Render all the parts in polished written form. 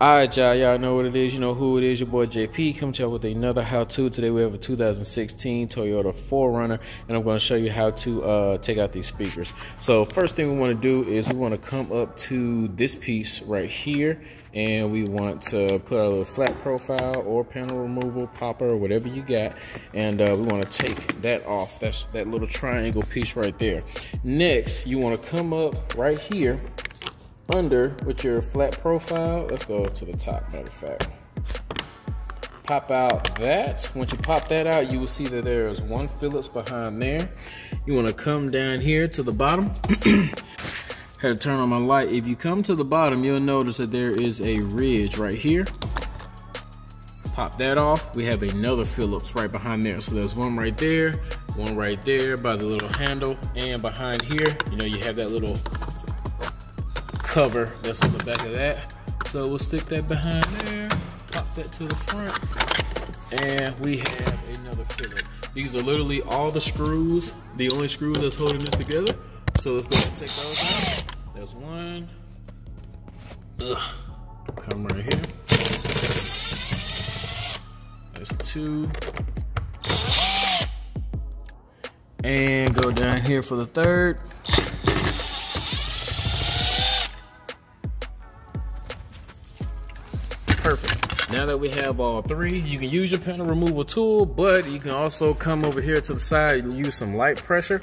Alright, y'all know what it is, you know who it is, your boy JP, coming to you with another how-to. Today we have a 2016 Toyota 4Runner, and I'm going to show you how to take out these speakers. So first thing we want to do is we want to come up to this piece right here, and we want to put our little flat profile or panel removal, popper, whatever you got, and we want to take that off. That's that little triangle piece right there. Next, you want to come up right here under with your flat profile. Let's go to the top, matter of fact. Pop out that. Once you pop that out, you will see that there is one Phillips behind there. You want to come down here to the bottom. Had to turn on my light. If you come to the bottom, you'll notice that there is a ridge right here. Pop that off. We have another Phillips right behind there. So there's one right there by the little handle, and behind here, you know, you have that little cover that's on the back of that. So we'll stick that behind there, pop that to the front, and we have another Phillips. These are literally all the screws, the only screw that's holding this together. So let's go ahead and take those out. There's one. Come right here. There's two. And go down here for the third. Perfect. Now that we have all three, you can use your panel removal tool, but you can also come over here to the side and use some light pressure.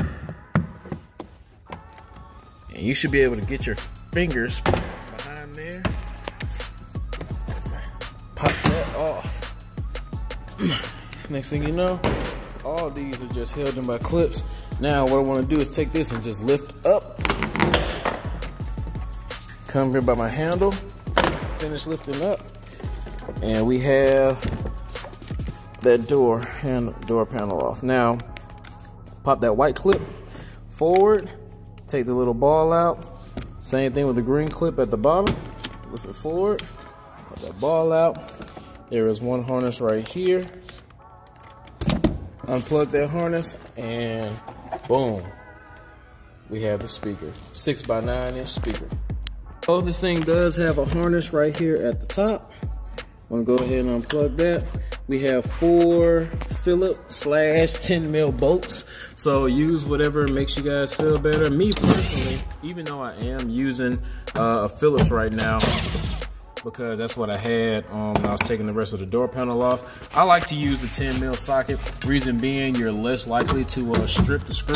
And you should be able to get your fingers behind there. Pop that off. Next thing you know, all these are just held in by clips. Now what I want to do is take this and just lift up. Come here by my handle, finish lifting up. And we have that door panel off. Now, pop that white clip forward, take the little ball out. Same thing with the green clip at the bottom. Lift it forward, pop that ball out. There is one harness right here. Unplug that harness, and boom, we have the speaker. 6x9-inch speaker. So this thing does have a harness right here at the top. I'm gonna go ahead and unplug that. We have 4 Phillips / 10 mil bolts. So use whatever makes you guys feel better. Me personally, even though I am using a Phillips right now, because that's what I had when I was taking the rest of the door panel off, I like to use the 10 mil socket. Reason being, you're less likely to strip the screw.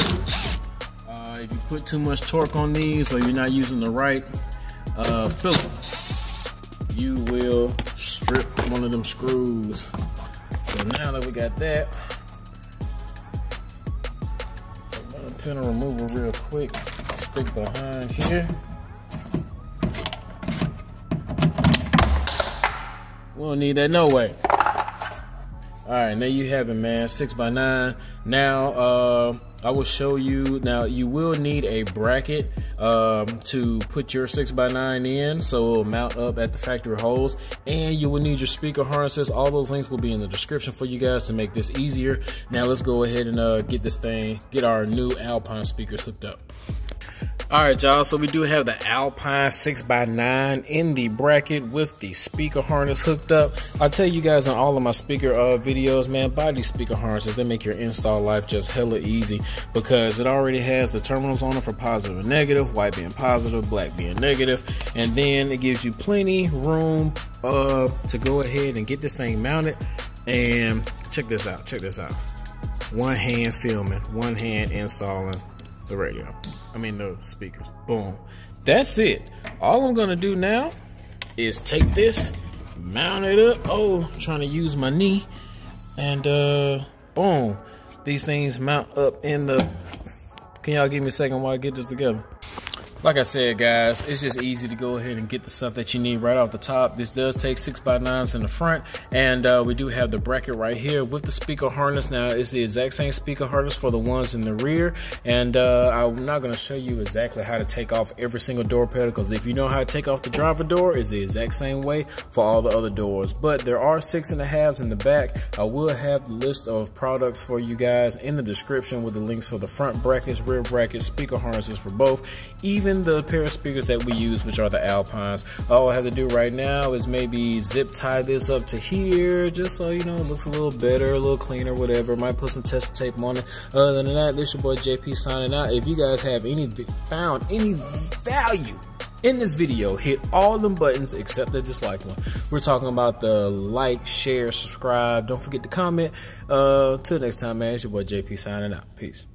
If you put too much torque on these, or you're not using the right Phillips, you will strip one of them screws. So now that we got that, I'm gonna panel removal real quick, stick behind here. We don't need that no way. All right, there you have it, man. 6x9. Now, I will show you. Now, you will need a bracket to put your 6x9 in, so it'll mount up at the factory holes. And you will need your speaker harnesses. All those links will be in the description for you guys to make this easier. Now, let's go ahead and get our new Alpine speakers hooked up. All right, y'all, so we do have the Alpine 6x9 in the bracket with the speaker harness hooked up. I tell you guys on all of my speaker videos, man, buy these speaker harnesses. They make your install life just hella easy, because it already has the terminals on it for positive and negative, white being positive, black being negative, and then it gives you plenty room to go ahead and get this thing mounted. And check this out, one hand filming, one hand installing the radio. The speakers. Boom. That's it. All I'm gonna do now is take this, mount it up. Oh, I'm trying to use my knee. And boom. These things mount up in the... Can y'all give me a second while I get this together? Like I said, guys, it's just easy to go ahead and get the stuff that you need right off the top. This does take 6x9s in the front, and we do have the bracket right here with the speaker harness. Now, it's the exact same speaker harness for the ones in the rear, and I'm not going to show you exactly how to take off every single door pedal, because if you know how to take off the driver door, it's the exact same way for all the other doors. But there are 6.5s in the back. I will have the list of products for you guys in the description with the links for the front brackets, rear brackets, speaker harnesses for both. Even even the pair of speakers that we use, which are the Alpines. All I have to do right now is maybe zip tie this up to here, just so you know it looks a little better, a little cleaner, whatever. Might put some test tape on it. Other than that, this your boy JP signing out. If you guys have found any value in this video, hit all them buttons except the dislike one. We're talking about the like, share, subscribe. Don't forget to comment. Till next time, man, it's your boy JP signing out. Peace.